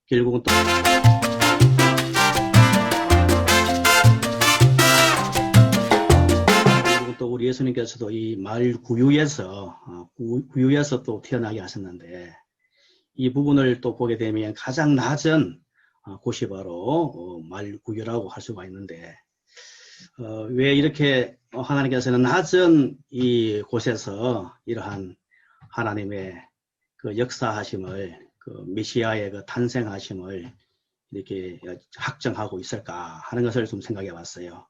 결국은 또 우리 예수님께서도 이 말 구유에서 구유에서 또 태어나게 하셨는데, 이 부분을 또 보게 되면 가장 낮은 곳이 바로 말 구유라고 할 수가 있는데, 왜 이렇게 하나님께서는 낮은 이 곳에서 이러한 하나님의 그 역사하심을, 그 메시아의 그 탄생하심을 이렇게 확정하고 있을까 하는 것을 좀 생각해 봤어요.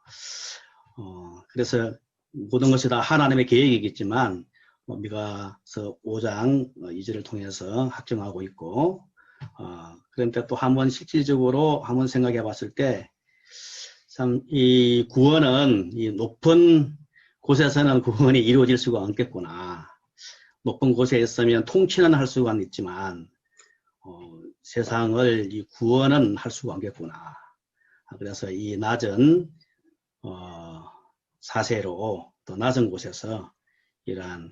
그래서 모든 것이 다 하나님의 계획이겠지만, 미가서 5장 2절을 통해서 확정하고 있고, 그런데 또 한번 실질적으로 한번 생각해 봤을 때, 참, 이 구원은 이 높은 곳에서는 구원이 이루어질 수가 없겠구나. 높은 곳에 있으면 통치는 할 수가 있지만, 세상을 이 구원은 할 수가 없겠구나. 그래서 이 낮은, 사세로 또 낮은 곳에서 이러한,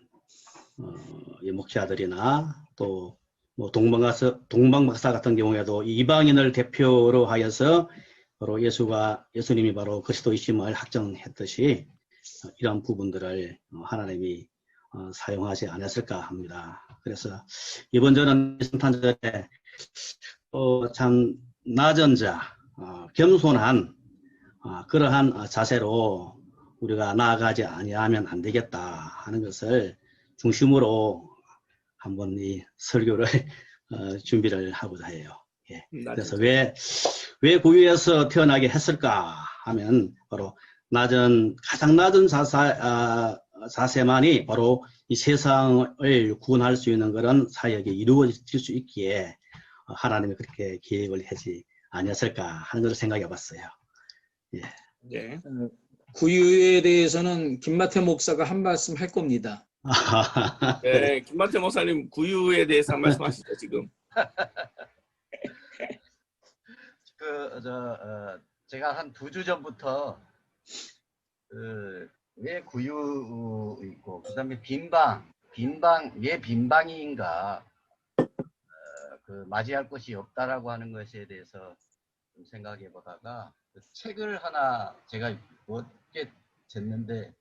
이 목자들이나 또 뭐 동방박사 같은 경우에도 이방인을 대표로 하여서 바로 예수님이 바로 그리스도이심을 확정했듯이 이런 부분들을 하나님이 사용하지 않았을까 합니다. 그래서 이번 저는 성탄절에 참 낮은 자, 겸손한 그러한 자세로 우리가 나아가지 아니하면 안 되겠다 하는 것을 중심으로 한번 이 설교를 준비를 하고자 해요. 예. 그래서 왜 구유에서 태어나게 했을까 하면 바로 가장 낮은 자세만이 바로 이 세상을 구원할 수 있는 그런 사역이 이루어질 수 있기에 하나님이 그렇게 계획을 하지 아니었을까 하는 것을 생각해 봤어요. 예. 네. 구유에 대해서는 김마태 목사가 한 말씀 할 겁니다. 네, 김만태 목사님 구유에 대해서 한 말씀하시죠 지금. 제가 한 2주 전부터 왜 구유 있고 그다음에 왜 빈방인가 맞이할 곳이 없다라고 하는 것에 대해서 좀 생각해 보다가 그 책을 하나 제가 어제 쟀는데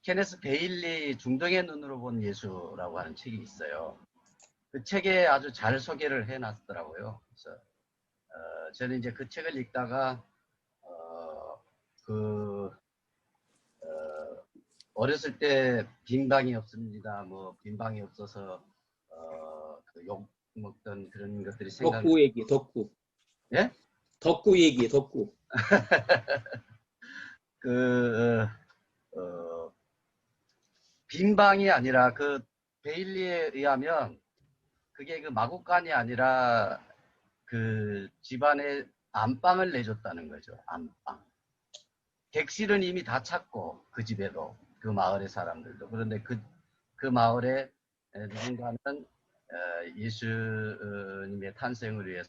케네스 베일리 중동의 눈으로 본 예수라고 하는 책이 있어요. 그 책에 아주 잘 소개를 해놨더라고요. 그래서 저는 이제 그 책을 읽다가 어렸을 때 빈방이 없습니다. 뭐 빈방이 없어서 욕 먹던 그런 것들이 생각나. 덕구 얘기, 덕구. 예? 덕구 얘기, 덕구. 빈방이 아니라 베일리에 의하면 그게 마구간이 아니라 집안에 안방을 내줬다는 거죠. 안방. 객실은 이미 다 찾고 그 집에도 그 마을의 사람들도. 그런데 그 마을에 누군가는 예수님의 탄생을 위해서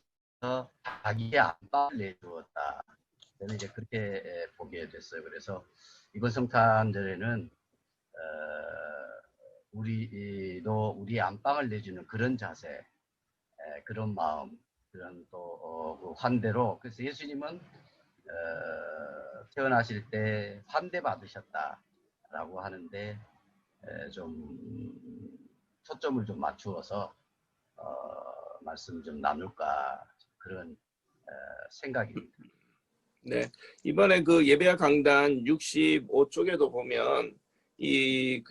자기의 안방을 내주었다. 저는 이제 그렇게 보게 됐어요. 그래서 이번 성탄절에는 우리도 우리 안방을 내주는 그런 자세, 그런 마음, 그런 또 환대로. 그래서 예수님은 태어나실 때 환대 받으셨다라고 하는데 좀 초점을 좀 맞추어서 말씀 좀 나눌까 그런 생각입니다. 네, 이번에 그 예배와 강단 65쪽에도 보면 이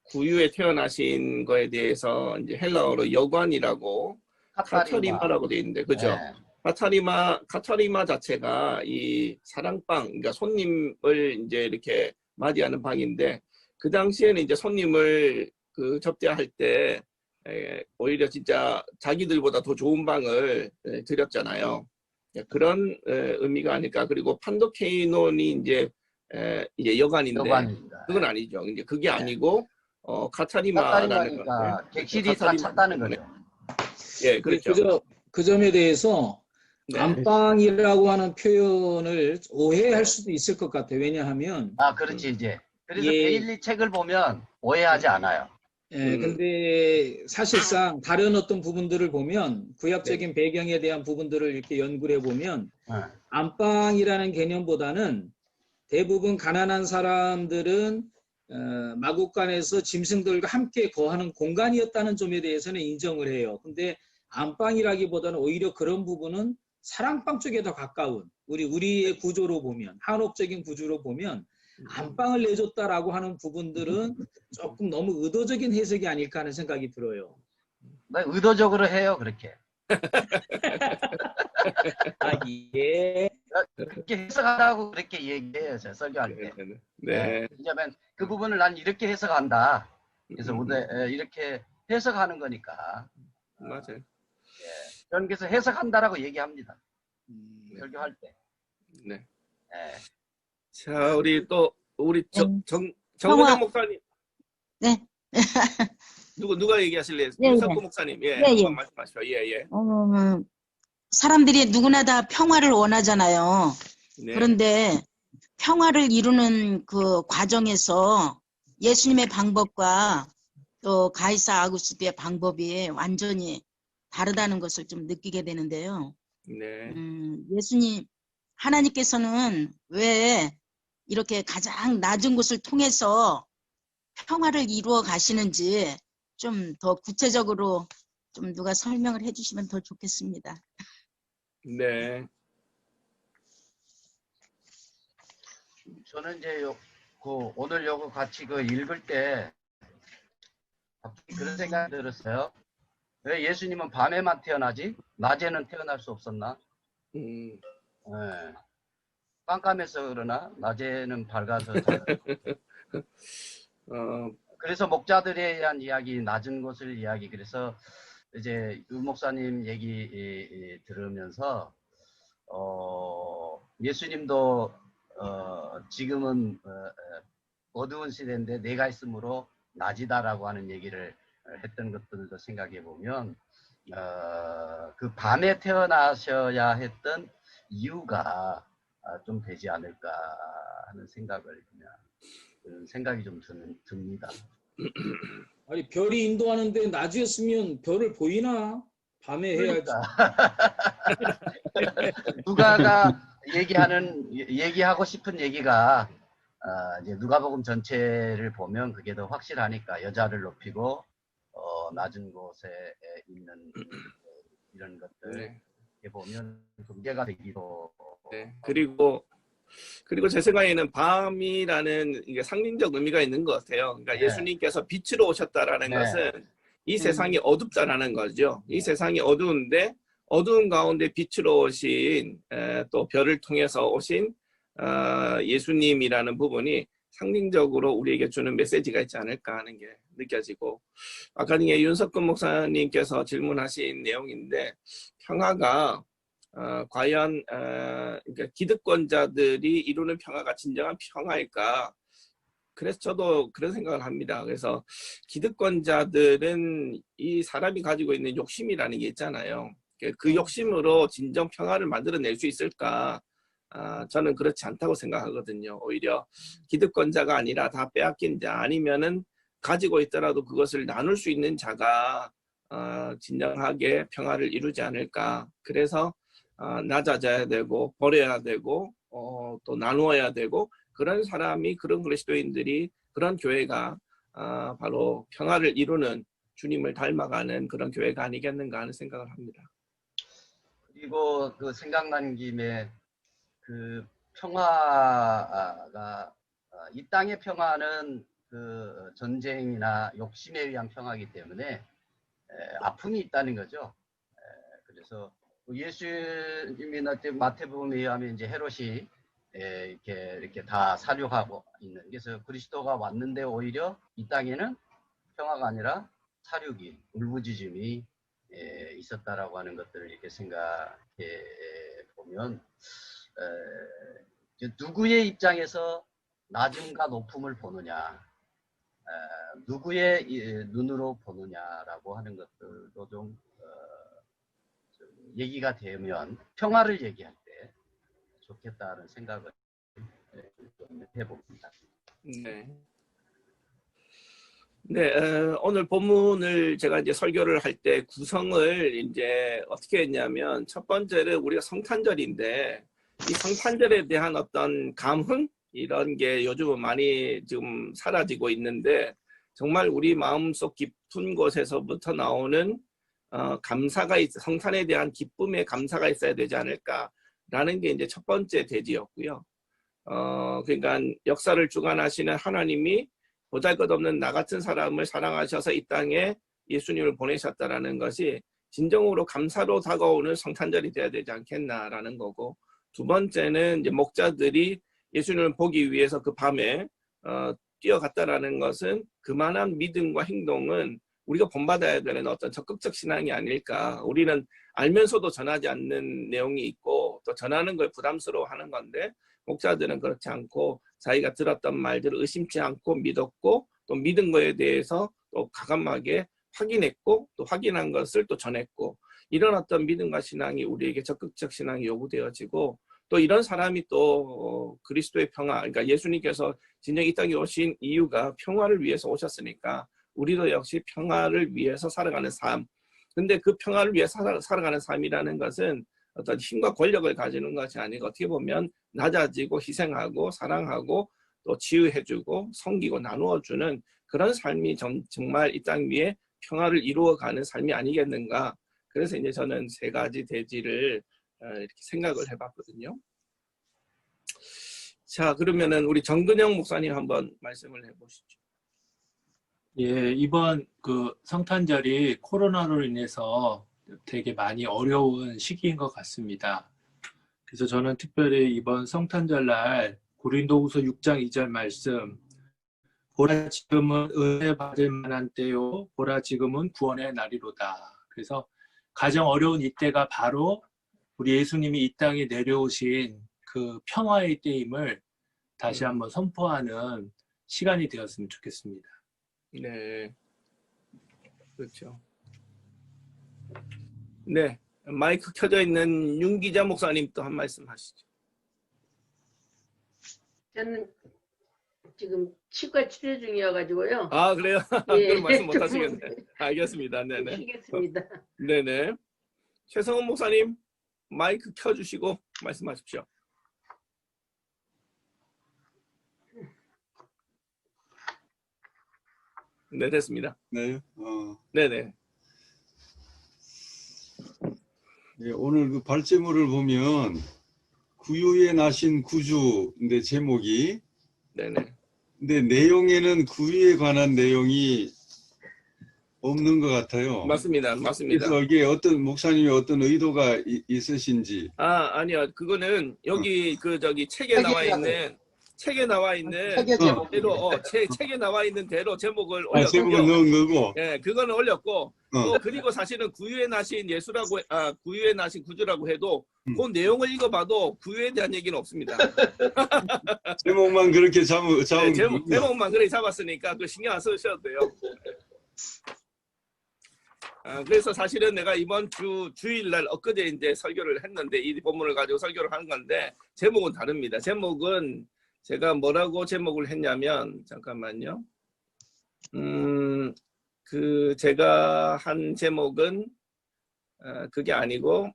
구유에 태어나신 거에 대해서 이제 헬라어로 여관이라고 카타리마라고 돼 있는데, 그죠? 네. 카타리마 자체가 이 사랑방, 그러니까 손님을 이제 이렇게 맞이하는 방인데, 그 당시에는 이제 손님을 접대할 때 오히려 진짜 자기들보다 더 좋은 방을 드렸잖아요. 그런 의미가 아닐까. 그리고 판도케이논이 이제 여관인데 여관입니다. 그건 아니죠. 이제 그게 아니고 카타리마라는 객실이 다 찼다는 거죠. 예, 그렇죠. 그 점에 대해서 네. 안방이라고 하는 표현을 오해할 수도 있을 것 같아요. 왜냐하면 그렇지 이제. 그래서 예. 베일리 책을 보면 오해하지 않아요. 예, 근데 사실상 다른 어떤 부분들을 보면 구약적인 배경에 대한 부분들을 이렇게 연구를 해보면 네. 안방이라는 개념보다는 대부분 가난한 사람들은 마국간에서 짐승들과 함께 거하는 공간이었다는 점에 대해서는 인정을 해요. 근데 안방이라기보다는 오히려 그런 부분은 사랑방 쪽에 더 가까운 우리의 구조로 보면 한옥적인 구조로 보면 안방을 내줬다라고 하는 부분들은 조금 너무 의도적인 해석이 아닐까 하는 생각이 들어요. 네, 의도적으로 해요, 그렇게. 아, 예. 그렇게 해석하라고 그렇게 얘기해요, 제가 설교할 때. 네. 왜냐면 그 부분을 난 이렇게 해석한다. 그래서 이렇게 해석하는 거니까. 맞아요. 저는 그래서 해석한다라고 얘기합니다. 설교할 때. 네. 예. 자, 우리 정근영 평화. 목사님. 네. 누가 얘기하실래요? 예, 윤석구 목사님. 예, 예, 한번 예. 말씀하시죠. 예, 예. 사람들이 누구나 다 평화를 원하잖아요. 네. 그런데 평화를 이루는 그 과정에서 예수님의 방법과 또 가이사 아구스트의 방법이 완전히 다르다는 것을 좀 느끼게 되는데요. 네. 예수님, 하나님께서는 왜 이렇게 가장 낮은 곳을 통해서 평화를 이루어 가시는지 좀 더 구체적으로 좀 누가 설명을 해주시면 더 좋겠습니다. 네. 저는 이제 오늘 요거 같이 읽을 때 갑자기 그런 생각이 들었어요. 왜 예수님은 밤에만 태어나지? 낮에는 태어날 수 없었나? 예. 깜깜해서 그러나? 낮에는 밝아서. 그래서 목자들에 대한 이야기, 낮은 곳을 이야기. 그래서 이제 유 목사님 얘기 들으면서 예수님도 지금은 어두운 시대인데 내가 있으므로 낮이다라고 하는 얘기를 했던 것들도 생각해 보면 그 밤에 태어나셔야 했던 이유가 좀 되지 않을까 하는 생각을 그냥 생각이 좀 듭니다. 아니, 별이 인도하는데 낮이었으면 별을 보이나? 밤에 해야지. 누가가 얘기하고 싶은 얘기가 이제 누가복음 전체를 보면 그게 더 확실하니까 여자를 높이고 낮은 곳에 있는 이런 것들 네. 보면 문제가 되기도. 네. 그리고 제 생각에는 밤이라는 이게 상징적 의미가 있는 것 같아요. 그러니까 네. 예수님께서 빛으로 오셨다라는 네. 것은 이 세상이 어둡다라는 거죠. 이 세상이 어두운데 어두운 가운데 빛으로 오신 또 별을 통해서 오신 예수님이라는 부분이 상징적으로 우리에게 주는 메시지가 있지 않을까 하는 게 느껴지고, 아까 전에 윤석근 목사님께서 질문하신 내용인데, 평화가 과연 그러니까 기득권자들이 이루는 평화가 진정한 평화일까? 그래서 저도 그런 생각을 합니다. 그래서 기득권자들은 이 사람이 가지고 있는 욕심이라는 게 있잖아요. 그 욕심으로 진정 평화를 만들어낼 수 있을까? 저는 그렇지 않다고 생각하거든요. 오히려 기득권자가 아니라 다 빼앗긴 자, 아니면은 가지고 있더라도 그것을 나눌 수 있는 자가 진정하게 평화를 이루지 않을까. 그래서 낮아져야 되고 버려야 되고 또 나누어야 되고, 그런 사람이, 그런 그리스도인들이, 그런 교회가 바로 평화를 이루는, 주님을 닮아가는 그런 교회가 아니겠는가 하는 생각을 합니다. 그리고 그 생각난 김에 그 평화가 이 땅의 평화는 그 전쟁이나 욕심에 의한 평화이기 때문에 아픔이 있다는 거죠. 그래서 예수님이나 마태복음에 의하면 이제 헤롯이 이렇게 다 살육하고 있는, 그래서 그리스도가 왔는데 오히려 이 땅에는 평화가 아니라 살육이, 울부짖음이 있었다라고 하는 것들을 이렇게 생각해 보면 누구의 입장에서 낮음과 높음을 보느냐, 누구의 눈으로 보느냐라고 하는 것들도 좀 얘기가 되면 평화를 얘기할 때 좋겠다는 생각을 좀 해봅니다. 네. 네, 오늘 본문을 제가 이제 설교를 할 때 구성을 이제 어떻게 했냐면 첫 번째는 우리가 성탄절인데 이 성탄절에 대한 어떤 감흥 이런 게 요즘은 많이 지금 사라지고 있는데 정말 우리 마음속 깊은 곳에서부터 나오는 감사가 성탄에 대한 기쁨의 감사가 있어야 되지 않을까라는 게 이제 첫 번째 대지였고요. 그러니까 역사를 주관하시는 하나님이 보잘것없는 나 같은 사람을 사랑하셔서 이 땅에 예수님을 보내셨다라는 것이 진정으로 감사로 다가오는 성탄절이 돼야 되지 않겠나라는 거고, 두 번째는 이제 목자들이 예수님을 보기 위해서 그 밤에 뛰어갔다라는 것은 그만한 믿음과 행동은 우리가 본받아야 되는 어떤 적극적 신앙이 아닐까. 우리는 알면서도 전하지 않는 내용이 있고 또 전하는 걸 부담스러워하는 건데, 목자들은 그렇지 않고 자기가 들었던 말들을 의심치 않고 믿었고 또 믿은 거에 대해서 또 과감하게 확인했고 또 확인한 것을 또 전했고, 이런 어떤 믿음과 신앙이 우리에게 적극적 신앙이 요구되어지고, 또 이런 사람이 또 그리스도의 평화, 그러니까 예수님께서 진정 이 땅에 오신 이유가 평화를 위해서 오셨으니까 우리도 역시 평화를 위해서 살아가는 삶. 근데 그 평화를 위해서 살아가는 삶이라는 것은 어떤 힘과 권력을 가지는 것이 아니고 어떻게 보면 낮아지고 희생하고 사랑하고 또 치유해주고 섬기고 나누어주는 그런 삶이 정말 이 땅 위에 평화를 이루어가는 삶이 아니겠는가. 그래서 이제 저는 세 가지 대지를 이렇게 생각을 해봤거든요. 자, 그러면은 우리 정근영 목사님 한번 말씀을 해보시죠. 예, 이번 그 성탄절이 코로나로 인해서 되게 많이 어려운 시기인 것 같습니다. 그래서 저는 특별히 이번 성탄절날 고린도후서 6장 2절 말씀, 보라 지금은 은혜 받을 만한 때요, 보라 지금은 구원의 날이로다. 그래서 가장 어려운 이때가 바로 우리 예수님이 이 땅에 내려오신 그 평화의 때임을 다시 한번 선포하는 시간이 되었으면 좋겠습니다. 네, 그렇죠. 네, 마이크 켜져 있는 윤기자 목사님 또 한 말씀 하시죠. 저는 지금 치과 치료 중이어가지고요. 아, 그래요? 예, 그럼 말씀 못 조금 하시겠네. 알겠습니다. 네네. 쉬겠습니다. 네네. 최성훈 목사님 마이크 켜주시고 말씀하십시오. 네, 됐습니다. 네. 네네. 예, 오늘 그 발제물을 보면 구유에 나신 구주인데 제목이, 네네. 근데 내용에는 구유에 관한 내용이 없는 것 같아요. 맞습니다. 맞습니다. 그래서 이게 어떤 목사님의 어떤 의도가 있으신지. 아니요. 그거는 여기 책에 나와 있는 책의 제목. 대로 책에 나와 있는 대로 제목을 제목을 올렸고요. 넣은 거고. 예, 그거는 올렸고 또 그리고 사실은 구유에 나신 구유에 나신 구주라고 해도 그 내용을 읽어봐도 구유에 대한 얘기는 없습니다. 제목만 그렇게 잡은 네, 제목만 그렇게 잡았으니까 그 신경 안 쓰셔도 돼요. 그래서 사실은 내가 이번 주일날 엊그제 이제 설교를 했는데 이 본문을 가지고 설교를 하는 건데 제목은 다릅니다. 제목은 제가 뭐라고 제목을 했냐면, 잠깐만요. 제가 한 제목은 그게 아니고,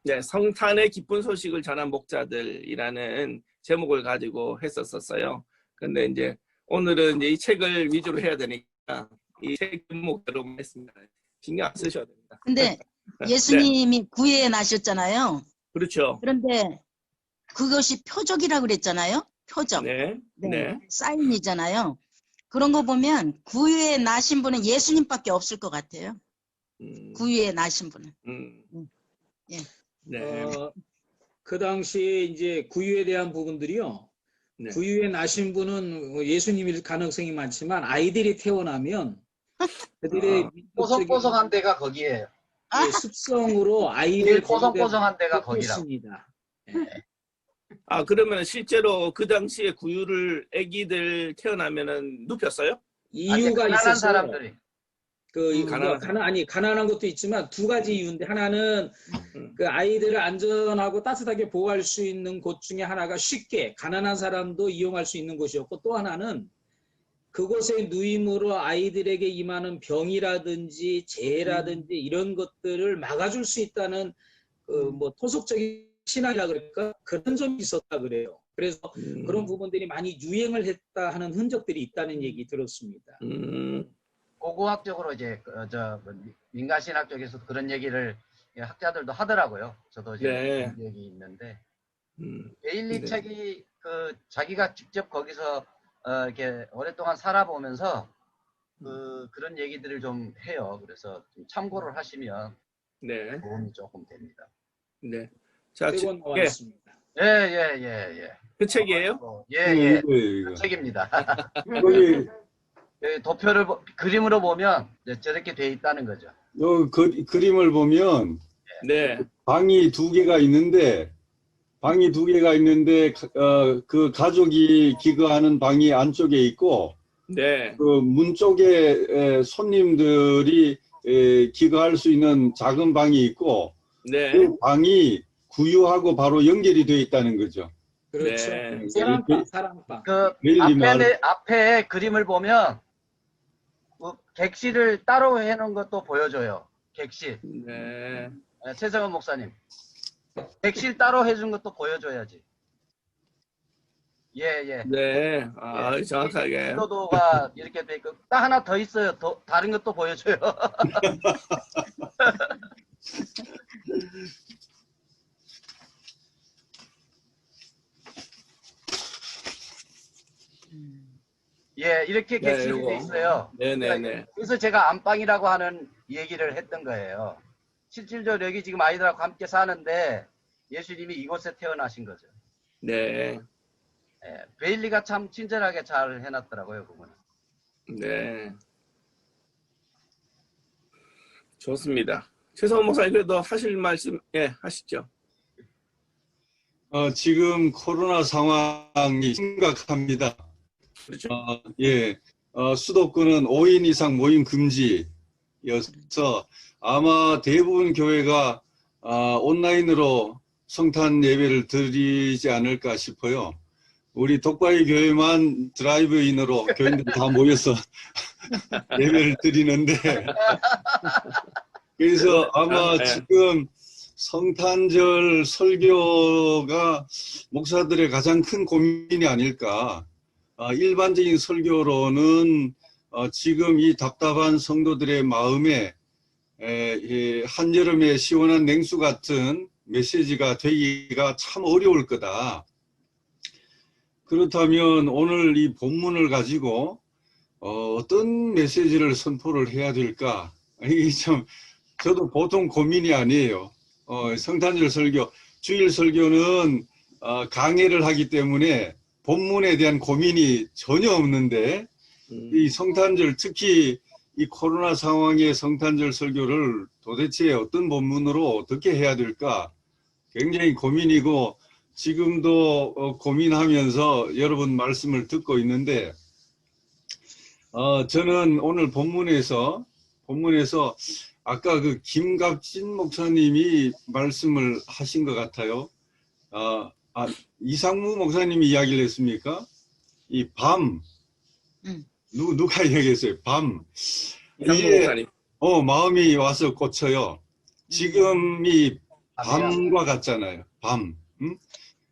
네, 성탄의 기쁜 소식을 전한 목자들이라는 제목을 가지고 했었어요. 근데 이제 오늘은 이제 이 책을 위주로 해야 되니까 이 책 제목대로 했습니다. 신경 안 쓰셔도 됩니다. 근데 예수님이 구유에 나셨잖아요. 그렇죠. 그런데 그것이 표적이라고 그랬잖아요. 표적. 네. 네. 사인이잖아요. 그런 거 보면 구유에 나신 분은 예수님밖에 없을 것 같아요. 구유에 나신 분은. 예. 네. 그 당시에 이제 구유에 대한 부분들이요. 네. 구유에 나신 분은 예수님일 가능성이 많지만 아이들이 태어나면 그들의 뽀송뽀송한 데가 거기에요. 습성으로 아이를 제일 뽀송뽀송한 데가 거기라고. 있습니다. 그러면 실제로 그 당시에 아기들 태어나면은 눕혔어요? 이유가 가난한 있었어요. 사람들이. 가난한 것도 있지만 두 가지 이유인데, 하나는 그 아이들을 안전하고 따뜻하게 보호할 수 있는 곳 중에 하나가 쉽게 가난한 사람도 이용할 수 있는 곳이었고, 또 하나는 그곳의 누임으로 아이들에게 임하는 병이라든지 재해라든지 이런 것들을 막아줄 수 있다는 뭐 토속적인 신앙이라 그럴까 그런 점이 있었다 그래요. 그래서 그런 부분들이 많이 유행을 했다 하는 흔적들이 있다는 얘기 들었습니다. 고고학적으로 이제 민간신학 쪽에서 그런 얘기를 학자들도 하더라고요. 저도 이제 네. 그런 얘기 있는데 베일리 네. 책이 자기가 직접 거기서 이렇게 오랫동안 살아보면서 그런 얘기들을 좀 해요. 그래서 좀 참고를 하시면 네. 도움이 조금 됩니다. 네. 자, 세 권 나와 예. 있습니다. 예. 그 책이에요? 예. 이거. 그 책입니다. 여기 도표를 그림으로 보면 저렇게 돼 있다는 거죠. 요 그림을 보면 네. 방이 두 개가 있는데 그 가족이 기거하는 방이 안쪽에 있고 네. 그 문 쪽에 손님들이 기거할 수 있는 작은 방이 있고 네. 그 방이 구유하고 바로 연결이 되어 있다는 거죠. 그렇죠. 네. 사랑방. 그 베일리 마을. 앞에 그림을 보면 객실을 따로 해놓은 것도 보여줘요. 객실. 네. 최성원 목사님. 객실 따로 해준 것도 보여줘야지. 예. 네. 아, 정확하게. 도가 이렇게 돼 있고 딱 하나 더 있어요. 다른 것도 보여줘요. 예, 이렇게 네, 객실이 돼 있어요. 네네네. 그래서 제가 안방이라고 하는 얘기를 했던 거예요. 실질적으로 여기 지금 아이들하고 함께 사는데 예수님이 이곳에 태어나신 거죠. 네. 예, 베일리가 참 친절하게 잘 해놨더라고요, 그거는. 네. 좋습니다. 최성원 목사님 그래도 하실 말씀 하시죠. 지금 코로나 상황이 심각합니다. 그렇죠. 수도권은 5인 이상 모임 금지여서 아마 대부분 교회가 온라인으로 성탄 예배를 드리지 않을까 싶어요. 우리 독바이 교회만 드라이브인으로 교인들 다 모여서 예배를 드리는데 그래서 아마 지금 성탄절 설교가 목사들의 가장 큰 고민이 아닐까. 일반적인 설교로는 지금 이 답답한 성도들의 마음에 한여름의 시원한 냉수 같은 메시지가 되기가 참 어려울 거다. 그렇다면 오늘 이 본문을 가지고 어떤 메시지를 선포를 해야 될까? 이게 참 저도 보통 고민이 아니에요. 성탄절 설교, 주일 설교는 강해를 하기 때문에 본문에 대한 고민이 전혀 없는데 이 성탄절, 특히 이 코로나 상황의 성탄절 설교를 도대체 어떤 본문으로 어떻게 해야 될까 굉장히 고민이고 지금도 고민하면서 여러분 말씀을 듣고 있는데 저는 오늘 본문에서 아까 그 김갑진 목사님이 말씀을 하신 것 같아요. 이상무 목사님이 이야기를 했습니까? 이 밤. 누가 이야기했어요? 밤. 이게 마음이 와서 꽂혀요. 지금이 밤과 같잖아요. 밤.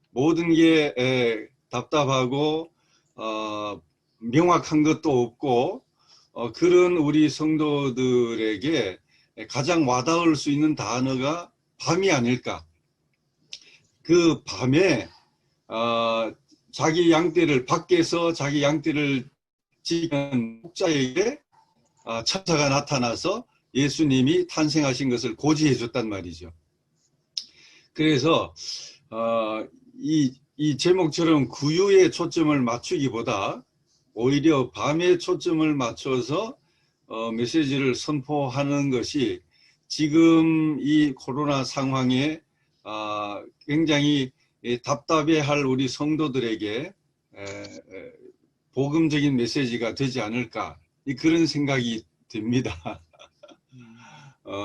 모든 게 답답하고 명확한 것도 없고 그런 우리 성도들에게 가장 와닿을 수 있는 단어가 밤이 아닐까. 그 밤에 자기 양떼를 밖에서 자기 양떼를 지키는 목자에게 천사가 나타나서 예수님이 탄생하신 것을 고지해 줬단 말이죠. 그래서 이 제목처럼 구유에 초점을 맞추기보다 오히려 밤에 초점을 맞춰서 메시지를 선포하는 것이 지금 이 코로나 상황에 굉장히 답답해할 우리 성도들에게 복음적인 메시지가 되지 않을까 그런 생각이 듭니다.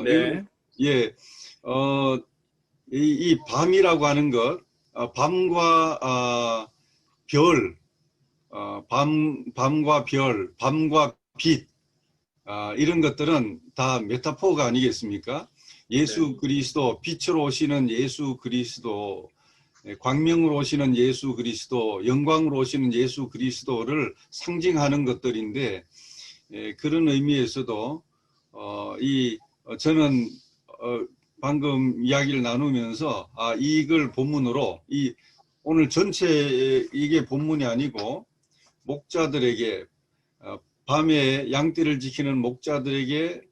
네. 이 밤이라고 하는 것, 밤과 별, 밤과 별, 밤과 빛, 이런 것들은 다 메타포가 아니겠습니까? 예수 그리스도, 빛으로 오시는 예수 그리스도, 광명으로 오시는 예수 그리스도, 영광으로 오시는 예수 그리스도를 상징하는 것들인데, 그런 의미에서도 저는 방금 이야기를 나누면서 이걸 본문으로 오늘 전체 이게 본문이 아니고 목자들에게 밤에 양떼를 지키는 목자들에게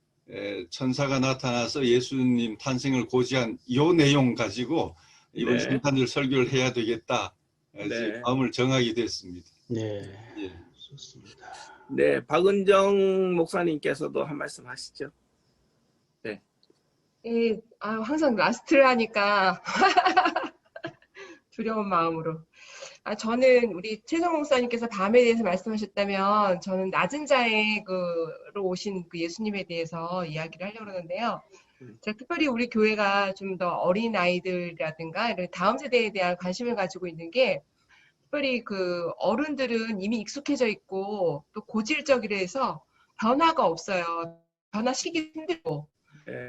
천사가 나타나서 예수님 탄생을 고지한 이 내용 가지고 이번 네. 성탄절 설교를 해야 되겠다. 네. 마음을 정하게 됐습니다. 네, 예. 좋습니다. 네, 박은정 목사님께서도 한 말씀 하시죠. 예, 항상 라스트를 하니까 두려운 마음으로. 저는 우리 최정 목사님께서 밤에 대해서 말씀하셨다면 저는 낮은 자로 오신 그 예수님에 대해서 이야기를 하려고 그러는데요. 제가 특별히 우리 교회가 좀 더 어린 아이들이라든가 이런 다음 세대에 대한 관심을 가지고 있는 게 특별히 그 어른들은 이미 익숙해져 있고 또 고질적이라서 변화가 없어요. 변화시키기 힘들고.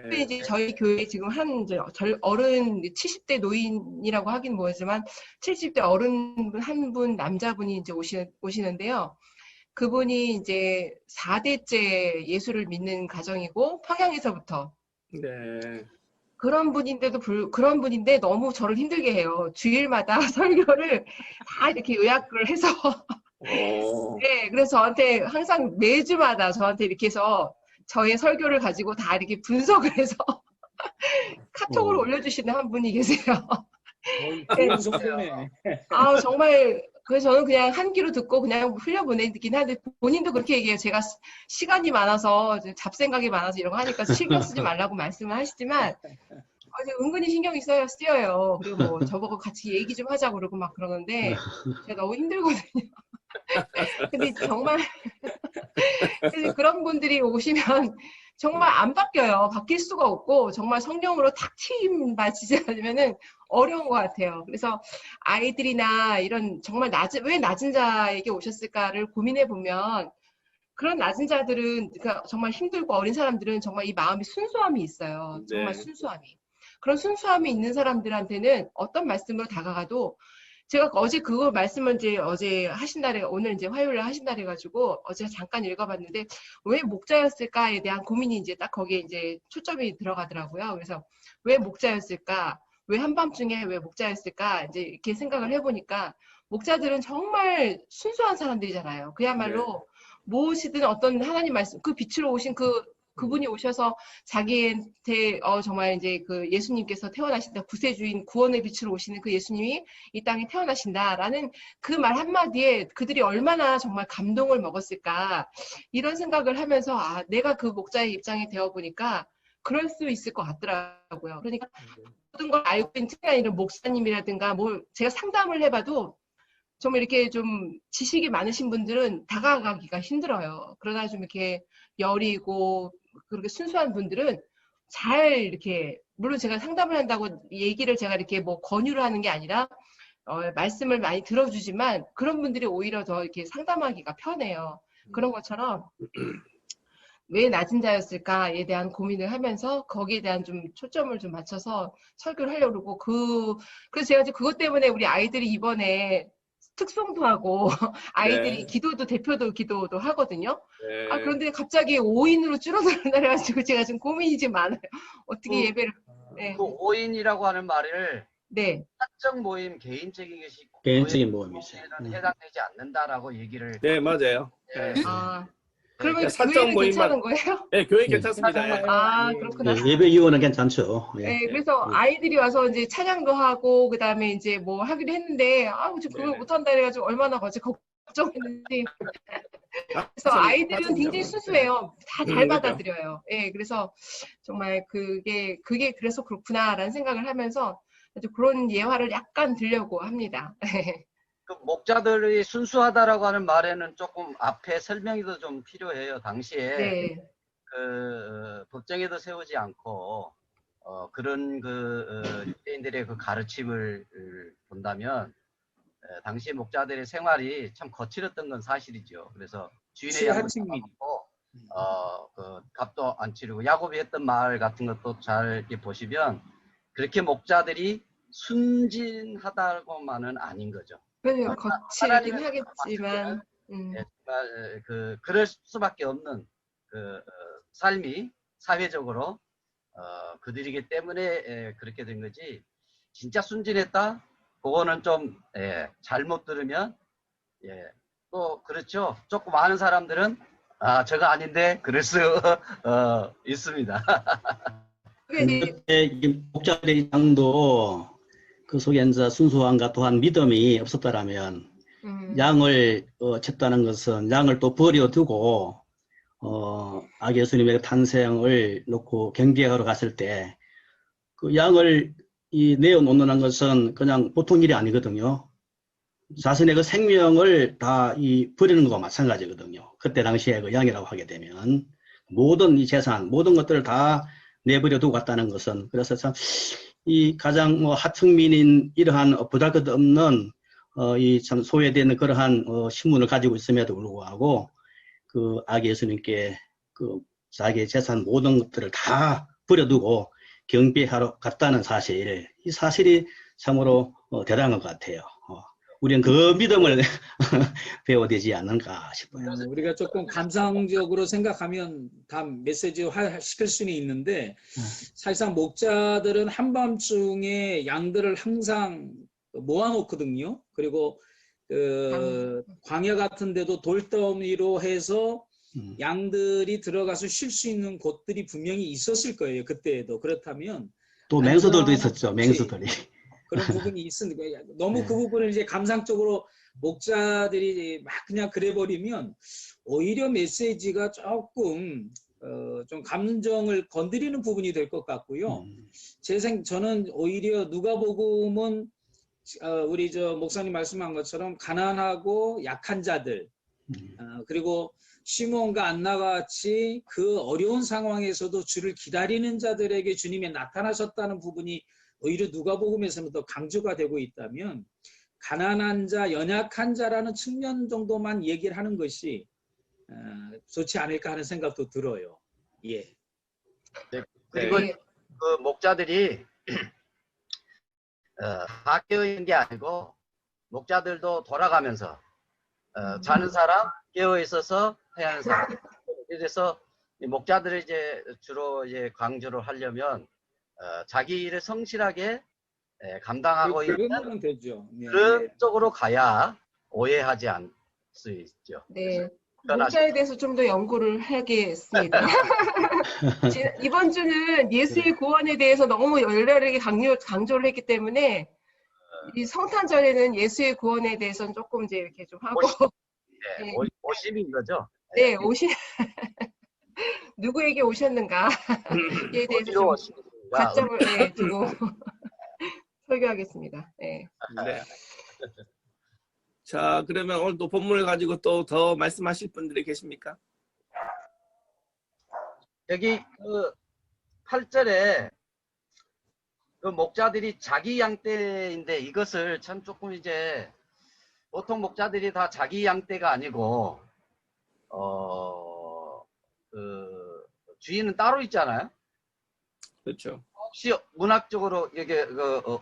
특히 이제 저희 교회 지금 어른 70대 노인이라고 하긴 뭐지만 70대 어른 한 분 남자분이 이제 오시는데요. 그분이 이제 4대째 예수를 믿는 가정이고 평양에서부터 네. 그런 분인데 너무 저를 힘들게 해요. 주일마다 설교를 다 이렇게 요약을 해서 네, 그래서 저한테 항상 매주마다 저한테 이렇게 해서 저의 설교를 가지고 다 이렇게 분석을 해서 카톡으로 올려주시는 한 분이 계세요. 좋은 정보네. 정말 그래서 저는 그냥 한 귀로 듣고 그냥 흘려보내긴 하는데 본인도 그렇게 얘기해요. 제가 시간이 많아서 잡생각이 많아서 이런 거 하니까 신경 쓰지 말라고 말씀을 하시지만 은근히 신경이 쓰여요. 그리고 뭐 저보고 같이 얘기 좀 하자고 그러고 막 그러는데 제가 너무 힘들거든요. 근데 정말 그런 분들이 오시면 정말 안 바뀌어요. 바뀔 수가 없고 정말 성령으로 탁 트임 맞지 않으면은 어려운 것 같아요. 그래서 아이들이나 이런 정말 왜 낮은 자에게 오셨을까를 고민해 보면 그런 낮은 자들은 그러니까 정말 힘들고 어린 사람들은 정말 이 마음이 순수함이 있어요. 정말 네. 순수함이. 그런 순수함이 있는 사람들한테는 어떤 말씀으로 다가가도 제가 어제 그거 말씀을 어제 하신 날에 오늘 이제 화요일에 하신 날에 가지고 어제 잠깐 읽어봤는데 왜 목자였을까에 대한 고민이 이제 딱 거기에 이제 초점이 들어가더라고요. 그래서 왜 목자였을까? 왜 한밤중에 왜 목자였을까? 이제 이렇게 생각을 해보니까 목자들은 정말 순수한 사람들이잖아요. 그야말로 무엇이든 어떤 하나님 말씀, 그 빛으로 오신 그분이 오셔서 자기한테 정말 이제 그 예수님께서 태어나신다, 구세주인 구원의 빛으로 오시는 그 예수님이 이 땅에 태어나신다라는 그 말 한마디에 그들이 얼마나 정말 감동을 먹었을까 이런 생각을 하면서 내가 그 목자의 입장에 되어 보니까 그럴 수 있을 것 같더라고요. 그러니까 모든 걸 알고 있는 특별한 이런 목사님이라든가 뭐 제가 상담을 해봐도 정말 이렇게 좀 지식이 많으신 분들은 다가가기가 힘들어요. 그러나 좀 이렇게 여리고 그렇게 순수한 분들은 잘 이렇게 물론 제가 상담을 한다고 얘기를 제가 이렇게 뭐 권유를 하는 게 아니라 말씀을 많이 들어주지만 그런 분들이 오히려 더 이렇게 상담하기가 편해요. 그런 것처럼 왜 낮은 자였을까에 대한 고민을 하면서 거기에 대한 좀 초점을 좀 맞춰서 설교를 하려고 그러고 그래서 제가 이제 그것 때문에 우리 아이들이 이번에 특송도 하고 아이들이 기도도 대표도 기도도 하거든요. 그런데 갑자기 5인으로 줄어들어가지고 제가 지금 고민이 좀 많아요. 어떻게 예배를 그 5인이라고 하는 말을 사적 모임, 개인적인 모임이죠. 해당되지 않는다라고 얘기를 맞아요. 그러면 사적 교회는 괜찮은 거예요? 네, 교회 괜찮습니다. 그렇구나. 예배이후는 괜찮죠. 그래서 아이들이 와서 이제 찬양도 하고 그다음에 이제 뭐 하기로 했는데 그걸 못한다 해가지고 얼마나 걱정했는지. 그래서 아이들은 굉장히 순수해요. 다 잘 받아들여요. 그래서 정말 그게 그래서 그렇구나라는 생각을 하면서 아주 그런 예화를 약간 들려고 합니다. 그 목자들이 순수하다라고 하는 말에는 조금 앞에 설명이 더 좀 필요해요. 당시에 그 법정에도 세우지 않고 그런 유대인들의 그 가르침을 본다면 당시 목자들의 생활이 참 거칠었던 건 사실이죠. 그래서 주인의 실하층민. 그 값도 안 치르고 야곱이 했던 말 같은 것도 잘 이렇게 보시면 그렇게 목자들이 순진하다고만은 아닌 거죠. 그래요. 거칠긴 하겠지만. 정말 그럴 수밖에 없는 삶이 사회적으로 그들이기 때문에 그렇게 된 거지. 진짜 순진했다? 그거는 좀 잘못 들으면 또 그렇죠. 조금 아는 사람들은 저거 아닌데 그럴 수 있습니다. 그때 목자들의 입장도 그 속에 이제 순수함과 또한 믿음이 없었다라면 양을 쳤다는 것은 양을 또 버려두고 아기 예수님의 탄생을 놓고 경배하러 갔을 때 그 양을 내어놓는 것은 그냥 보통 일이 아니거든요. 자신의 그 생명을 다 버리는 것과 마찬가지거든요. 그때 당시에 그 양이라고 하게 되면 모든 이 재산, 모든 것들을 다 내버려 두고 갔다는 것은 그래서 참 이 가장 하층민인 이러한 보잘것없는 이 참 소외되는 그러한 신분을 가지고 있음에도 불구하고 그 아기 예수님께 그 자기의 재산 모든 것들을 다 버려두고 경배하러 갔다는 사실, 이 사실이 참으로 대단한 것 같아요. 우리는 그 믿음을 배워야 되지 않는가 싶어요. 우리가 조금 감상적으로 생각하면 다 메시지화 시킬 수는 있는데 사실상 목자들은 한밤중에 양들을 항상 모아놓거든요. 그리고 광야 같은 데도 돌더미로 해서 양들이 들어가서 쉴 수 있는 곳들이 분명히 있었을 거예요. 그때에도. 그렇다면 또 맹수들도 있었죠. 맹수들이. 그런 부분이 있으니까 너무 그 부분을 이제 감상적으로 목자들이 막 그냥 그래버리면 오히려 메시지가 조금 좀 감정을 건드리는 부분이 될 것 같고요. 저는 오히려 누가복음은 우리 목사님 말씀한 것처럼 가난하고 약한 자들 그리고 시몬과 안나와 같이 그 어려운 상황에서도 주를 기다리는 자들에게 주님이 나타나셨다는 부분이 오히려 누가복음에서는 더 강조가 되고 있다면 가난한 자, 연약한 자라는 측면 정도만 얘기를 하는 것이 좋지 않을까 하는 생각도 들어요. 예. 네, 그리고 그 목자들이 다 깨어있는 게 아니고 목자들도 돌아가면서 자는 사람, 깨어 있어서 해야 하는 사람. 그래서 목자들이 이제 주로 이제 강조를 하려면 자기 일을 성실하게 감당하고 있는 되죠. 그런 쪽으로 가야 오해하지 않을 수 있죠. 네. 목자에 대해서 좀 더 연구를 하겠습니다. 이번 주는 예수의 구원에 대해서 너무 열렬하게 강조를 했기 때문에 이 성탄절에는 예수의 구원에 대해서는 조금 이제 이렇게 좀 하고 네, 오심인 거죠. 네, 누구에게 오셨는가에 대해서 좀 관점을 두고 설교하겠습니다. 네. 네. 자, 그러면 오늘 또 본문을 가지고 또 더 말씀하실 분들이 계십니까? 여기 그 8절에 그 목자들이 자기 양떼인데 이것을 참 조금 이제 보통 목자들이 다 자기 양떼가 아니고 그 주인은 따로 있잖아요. 그렇죠. 혹시 문학적으로 이게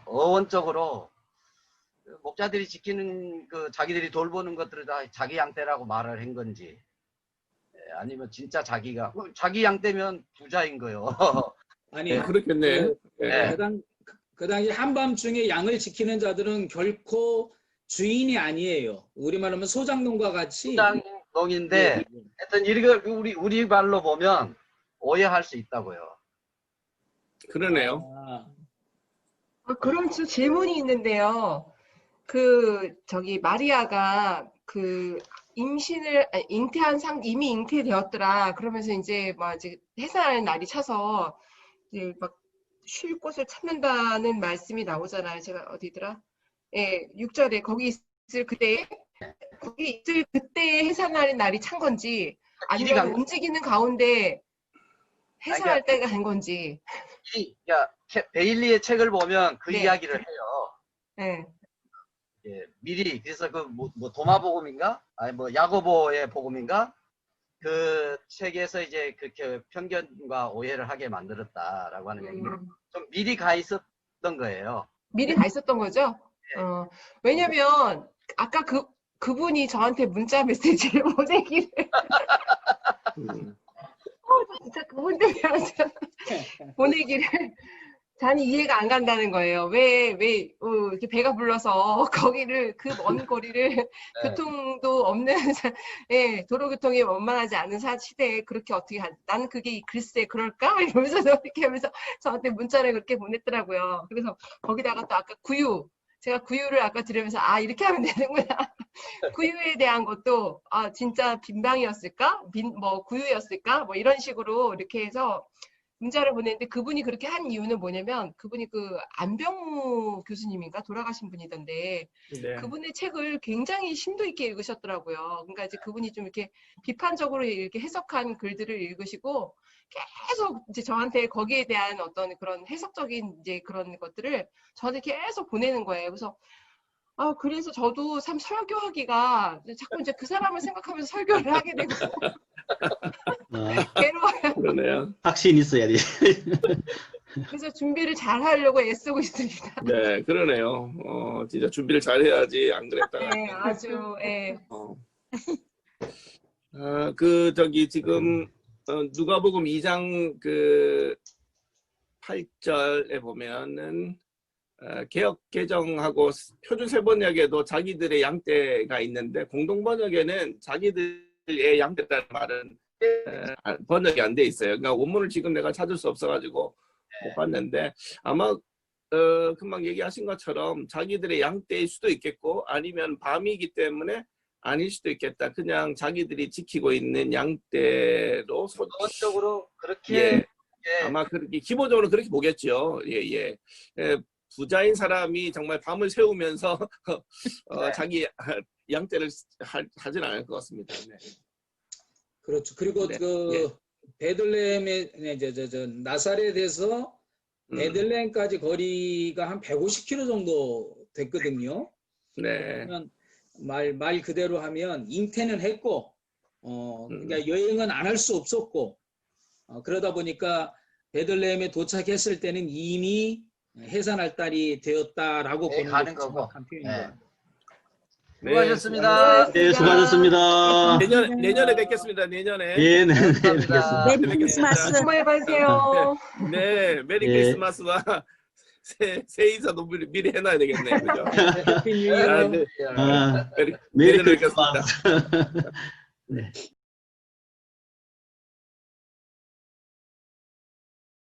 어원적으로 목자들이 지키는 그 자기들이 돌보는 것들을 다 자기 양떼라고 말을 한 건지 아니면 진짜 자기 양떼면 부자인 거요. 아니 그렇겠네. 그 당시 한밤중에 양을 지키는 자들은 결코 주인이 아니에요. 우리말로 하면 소장농과 같이. 소장농인데 하여튼 이걸 우리 말로 보면 오해할 수 있다고요. 그러네요. 그럼 저 질문이 있는데요. 마리아가 이미 잉태되었더라. 그러면서 이제 해산하는 날이 차서 이제 막 쉴 곳을 찾는다는 말씀이 나오잖아요. 제가 어디더라? 예, 6절에 거기 있을 그때 해산하는 날이 찬 건지 아니면 움직이는 가운데 해산할 때가 된 건지. 베일리의 책을 보면 그 이야기를 해요. 네. 예, 미리 그래서 그 뭐 도마복음인가? 아니 뭐 야고보의 복음인가? 그 책에서 이제 그렇게 편견과 오해를 하게 만들었다라고 하는 얘기는 좀 미리 가 있었던 거예요. 미리 가 있었던 거죠? 네. 왜냐면 아까 그분이 저한테 문자 메시지를 보내기를 진짜 그분 때문에 보내기를 잘 이해가 안 간다는 거예요. 왜 이렇게 배가 불러서 거기를 그 먼 거리를 교통도 없는 예, 도로교통이 원만하지 않은 시대에 그렇게 어떻게 나는 그게 글쎄 그럴까? 이러면서 이렇게 하면서 저한테 문자를 그렇게 보냈더라고요. 그래서 거기다가 또 아까 제가 구유를 아까 들으면서 아 이렇게 하면 되는구나. 구유에 대한 것도 아 진짜 빈방이었을까? 뭐 구유였을까? 뭐 이런 식으로 이렇게 해서 문자를 보냈는데 그분이 그렇게 한 이유는 뭐냐면 그분이 그 안병무 교수님인가 돌아가신 분이던데 네. 그분의 책을 굉장히 심도 있게 읽으셨더라고요. 그러니까 이제 그분이 좀 이렇게 비판적으로 이렇게 해석한 글들을 읽으시고 계속 이제 저한테 거기에 대한 어떤 그런 해석적인 이제 그런 것들을 저한테 계속 보내는 거예요. 그래서 저도 참 설교하기가 자꾸 이제 그 사람을 생각하면서 설교를 하게 되고 괴로워요. 그러네요. 확신 있어야 돼. 그래서 준비를 잘 하려고 애쓰고 있습니다. 네, 그러네요. 진짜 준비를 잘 해야지 안 그랬다가. 네, 아주 예. 지금 누가복음 2장 그 8절에 보면은 개역 개정하고 표준 세번역에도 자기들의 양떼가 있는데 공동 번역에는 자기들의 양떼라는 말은 번역이 안 돼 있어요. 그러니까 원문을 지금 내가 찾을 수 없어가지고 못 봤는데 아마 금방 얘기하신 것처럼 자기들의 양떼일 수도 있겠고 아니면 밤이기 때문에 아닐 수도 있겠다. 그냥 자기들이 지키고 있는 양떼로 기본적으로 그렇게 예, 아마 그렇게 기본적으로 그렇게 보겠죠. 예. 부자인 사람이 정말 밤을 새우면서 자기 양떼를 하진 않을 것 같습니다. 네. 그렇죠. 그리고 네. 베들레헴에 나사렛에서 베들레헴까지 거리가 한 150km 정도 됐거든요. 네. 그러면 말 그대로 하면 잉태는 했고, 그러니까 여행은 안 할 수 없었고, 그러다 보니까 베들레헴에 도착했을 때는 이미 해산할 달이 되었다라고 보는 가는 것이 거고. 정확한 표현입니다. 네. 수고하셨습니다. 네, 수고하셨습니다. 내년에 뵙겠습니다. 내년에. 네, 감사합니다. 메리 크리스마스. 수고해 보세요. 네, 메리 예. 크리스마스와 새해 인사도 미리 해놔야 되겠네요. 그죠? 해피 뉴 이어. 메리 내년에 뵙겠습니다. 크리스마스. 네.